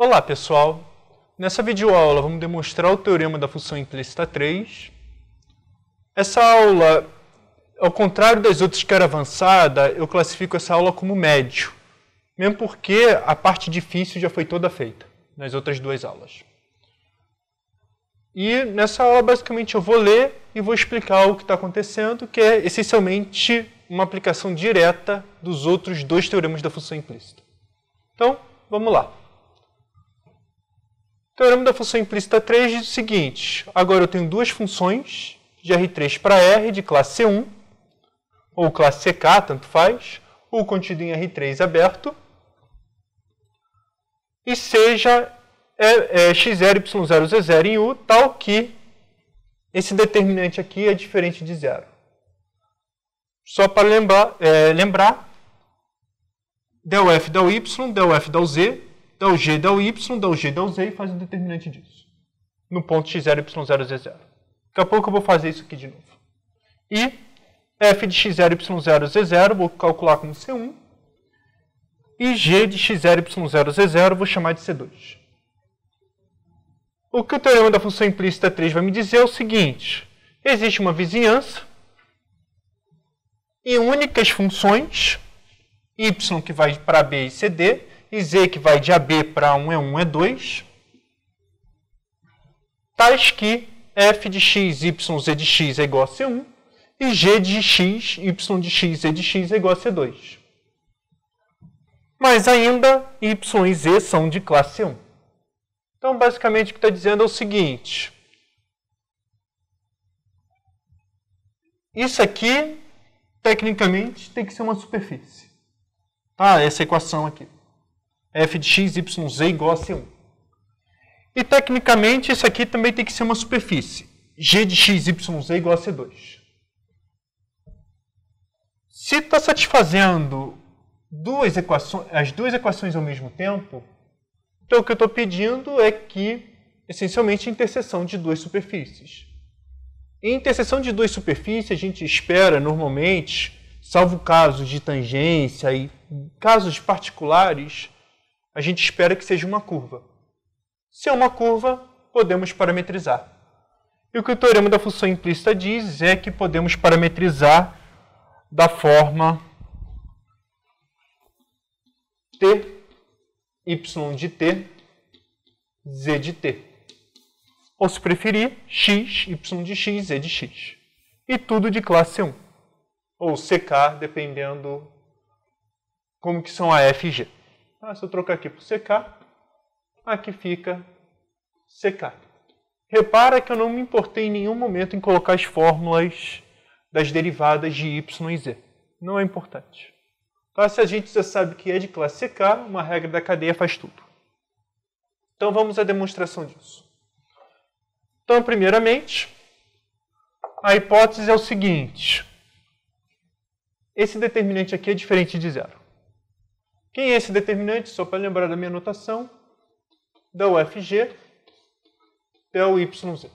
Olá pessoal, nessa videoaula vamos demonstrar o teorema da função implícita 3. Essa aula, ao contrário das outras que era avançada, eu classifico essa aula como médio, mesmo porque a parte difícil já foi toda feita nas outras duas aulas. E nessa aula basicamente eu vou ler e vou explicar o que está acontecendo, que é essencialmente uma aplicação direta dos outros dois teoremas da função implícita. Então, vamos lá. O teorema da função implícita 3 diz o seguinte: agora eu tenho duas funções de R3 para R de classe C1, ou classe CK, tanto faz, o contido em R3 aberto, e seja x0, y0, z0 em U, tal que esse determinante aqui é diferente de zero. Só para lembrar, del f, del y, del f, del z, del g, del y, del g, del z e faz o determinante disso. No ponto x0, y0, z0. Daqui a pouco eu vou fazer isso aqui de novo. E f de x0, y0, z0 vou calcular como C1. E g de x0, y0, z0 vou chamar de C2. O que o teorema da função implícita 3 vai me dizer é o seguinte: existe uma vizinhança e únicas funções, y que vai para B e CD, e z que vai de AB para 1 é 1 é 2, tais que f de x, y, z de x é igual a C1, e g de x, y de x, z de x é igual a C2. Mas ainda y e z são de classe C1. Então, basicamente, o que está dizendo é o seguinte: isso aqui, tecnicamente, tem que ser uma superfície. Tá? Essa equação aqui. F de x, y, z igual a C1. E, tecnicamente, isso aqui também tem que ser uma superfície. G de x, y, z igual a C2. Se está satisfazendo as duas equações ao mesmo tempo, então o que eu estou pedindo é que, essencialmente, a interseção de duas superfícies. Em interseção de duas superfícies, a gente espera, normalmente, salvo casos de tangência e casos particulares, a gente espera que seja uma curva. Se é uma curva, podemos parametrizar. E o que o teorema da função implícita diz é que podemos parametrizar da forma t, y de t, z de t. Ou, se preferir, x, y de x, z de x. E tudo de classe 1. Ou CK, dependendo como que são a F e G. Se eu trocar aqui por CK, aqui fica CK. Repara que eu não me importei em nenhum momento em colocar as fórmulas das derivadas de y e z. Não é importante. Então, se a gente já sabe que é de classe CK, uma regra da cadeia faz tudo. Então, vamos à demonstração disso. Então, primeiramente, a hipótese é o seguinte: esse determinante aqui é diferente de zero. Quem é esse determinante? Só para lembrar da minha notação, del FG, del YZ.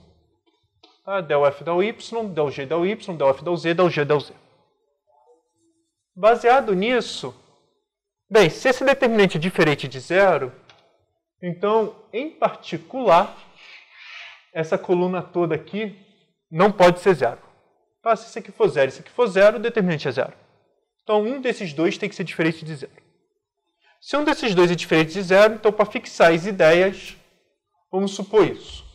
Del F, del Y, del G, del Y, del F, del Z, del G, del Z. Baseado nisso, bem, se esse determinante é diferente de zero, então, em particular, essa coluna toda aqui não pode ser zero. Se isso aqui for zero e isso aqui for zero, o determinante é zero. Então, um desses dois tem que ser diferente de zero. Se um desses dois é diferente de zero, então, para fixar as ideias, vamos supor isso.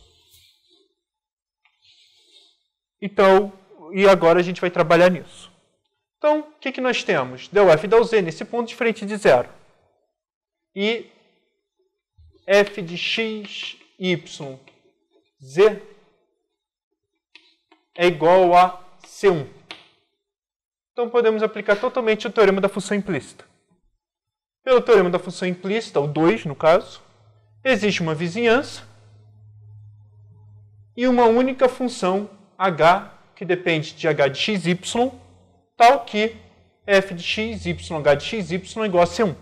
Então, e agora a gente vai trabalhar nisso. Então, o que nós temos? Del f e del z nesse ponto diferente de zero. E f de x, y, z é igual a C1. Então, podemos aplicar totalmente o teorema da função implícita. Pelo teorema da função implícita, o 2 no caso, existe uma vizinhança e uma única função h, que depende de h de x, y, tal que f de x, y, h de x, y é igual a C1.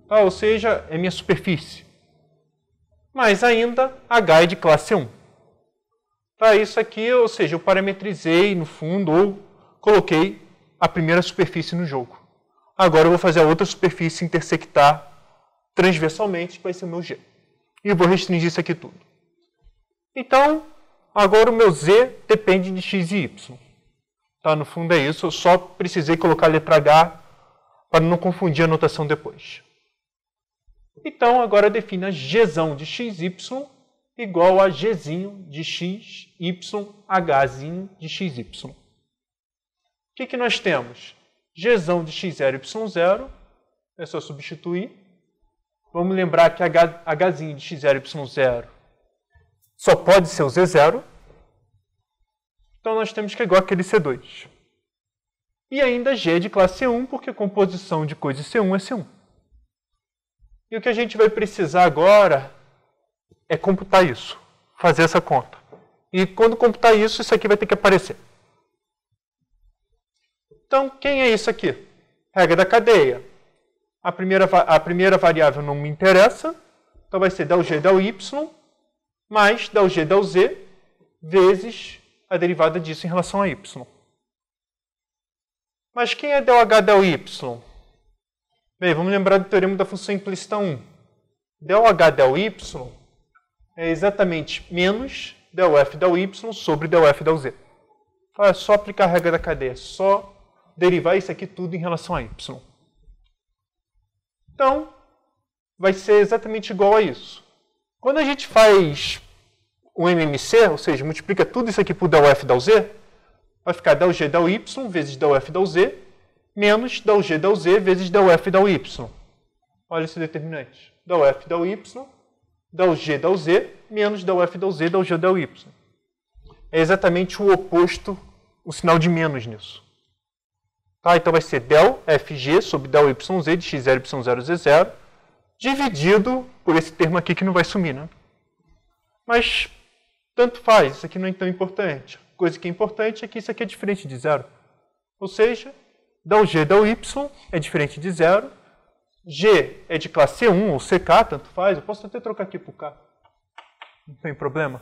Ou seja, é minha superfície. Mas ainda h é de classe 1. Isso aqui, ou seja, eu parametrizei no fundo ou coloquei a primeira superfície no jogo. Agora eu vou fazer a outra superfície intersectar transversalmente, que vai ser o meu G. E eu vou restringir isso aqui tudo. Então, agora o meu Z depende de x e y. Tá? No fundo é isso, eu só precisei colocar a letra H para não confundir a notação depois. Então, agora defina Gzão de xy igual a Gzinho de x, y, Hzinho de xy. O que nós temos? Gzão de x0, y0, é só substituir. Vamos lembrar que Hzinho de x0, y0 só pode ser o Z0. Então, nós temos que é igual aquele C2. E ainda G de classe C1, porque a composição de coisa de C1 é C1. E o que a gente vai precisar agora é computar isso, fazer essa conta. E quando computar isso, isso aqui vai ter que aparecer. Então, quem é isso aqui? Regra da cadeia. A primeira variável não me interessa, então vai ser del G del Y mais del G del Z vezes a derivada disso em relação a Y. Mas quem é del H del Y? Bem, vamos lembrar do teorema da função implícita 1. Del H del Y é exatamente menos del F del Y sobre del F del Z. É só aplicar a regra da cadeia, só derivar isso aqui tudo em relação a Y. Então, vai ser exatamente igual a isso. Quando a gente faz o MMC, ou seja, multiplica tudo isso aqui por del F del Z, vai ficar del G del Y vezes del F del Z menos del G del Z vezes del F del Y. Olha esse determinante. Del F del Y, del G del Z menos del F del Z del G del Y. É exatamente o oposto, o sinal de menos nisso. Tá? Então vai ser del FG sobre del YZ de x0, y0, z0, dividido por esse termo aqui que não vai sumir, né? Mas tanto faz, isso aqui não é tão importante. A coisa que é importante é que isso aqui é diferente de zero. Ou seja, del G del Y é diferente de zero. G é de classe C1 ou CK, tanto faz. Eu posso até trocar aqui por K. Não tem problema.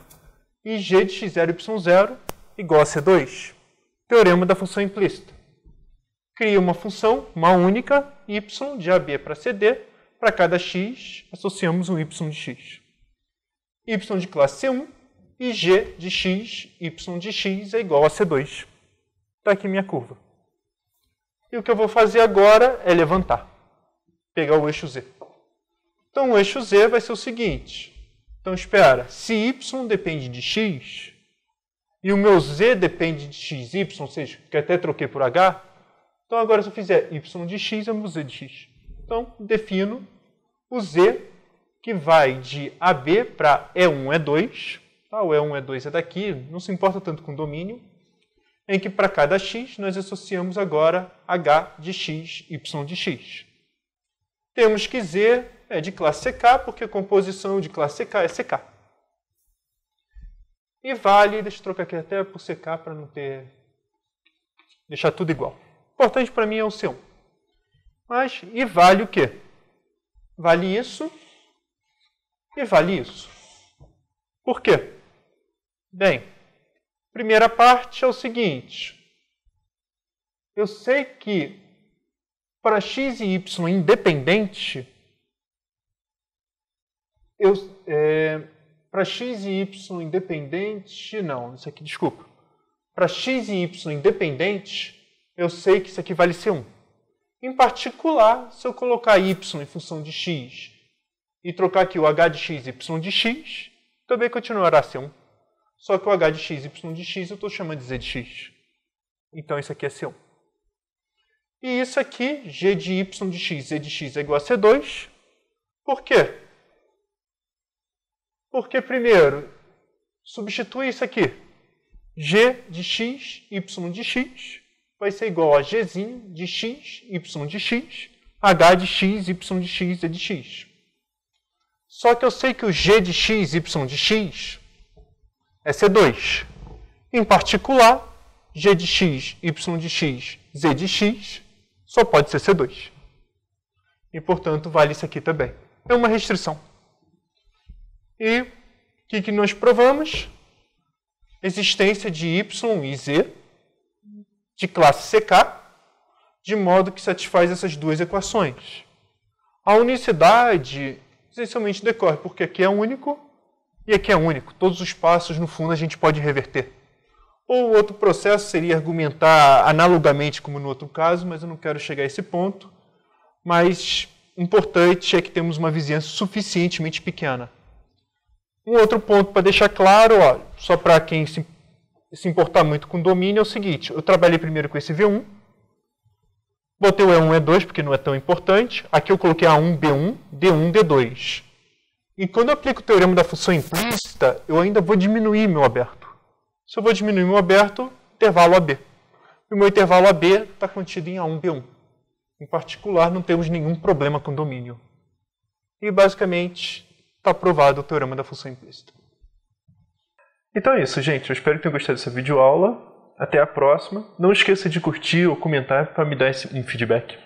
E G de x0, y0 igual a C2. Teorema da função implícita. Cria uma função, uma única, y de AB para CD. Para cada x, associamos um y de x. Y de classe C1 e G de x, y de x é igual a C2. Está aqui minha curva. E o que eu vou fazer agora é levantar. Pegar o eixo Z. Então, o eixo Z vai ser o seguinte. Então, espera. Se y depende de x, e o meu z depende de x, y, ou seja, que até troquei por h, então agora se eu fizer y de x, é o meu z de x. Então, defino o z que vai de AB para E1, E2. Tá? O E1, E2 é daqui, não se importa tanto com o domínio. Em que para cada x, nós associamos agora h de x, y de x. Temos que z é de classe CK, porque a composição de classe CK é CK. E vale, deixa eu trocar aqui até por CK para não ter... deixar tudo igual. O importante para mim é o C1. Mas, e vale o quê? Vale isso e vale isso. Por quê? Bem, primeira parte é o seguinte. Eu sei que para x e y independente, para x e y independente, não, isso aqui, desculpa. Para x e y independente, eu sei que isso aqui vale C1. Em particular, se eu colocar y em função de x e trocar aqui o h de x e y de x, também continuará C1. Só que o h de x e y de x eu estou chamando de z de x. Então, isso aqui é C1. E isso aqui, g de y de x, z de x é igual a C2. Por quê? Porque, primeiro, substitui isso aqui. G de x, y de x vai ser igual a gzinho de x, y de x, h de x, y de x, z de x. Só que eu sei que o g de x, y de x é C2. Em particular, g de x, y de x, z de x só pode ser C2. E, portanto, vale isso aqui também. É uma restrição. E o que nós provamos? Existência de y e z de classe CK, de modo que satisfaz essas duas equações. A unicidade essencialmente decorre porque aqui é único e aqui é único. Todos os passos, no fundo, a gente pode reverter. Ou o outro processo seria argumentar analogamente como no outro caso, mas eu não quero chegar a esse ponto. Mas importante é que temos uma vizinhança suficientemente pequena. Um outro ponto para deixar claro, ó, só para quem se importar muito com domínio, é o seguinte. Eu trabalhei primeiro com esse V1. Botei o E1, E2, porque não é tão importante. Aqui eu coloquei A1, B1, D1, D2. E quando eu aplico o teorema da função implícita, eu ainda vou diminuir meu aberto. Se eu vou diminuir meu aberto, intervalo AB. E o meu intervalo AB está contido em A1, B1. Em particular, não temos nenhum problema com domínio. E, basicamente, está provado o teorema da função implícita. Então é isso, gente. Eu espero que tenham gostado dessa videoaula. Até a próxima. Não esqueça de curtir ou comentar para me dar um feedback.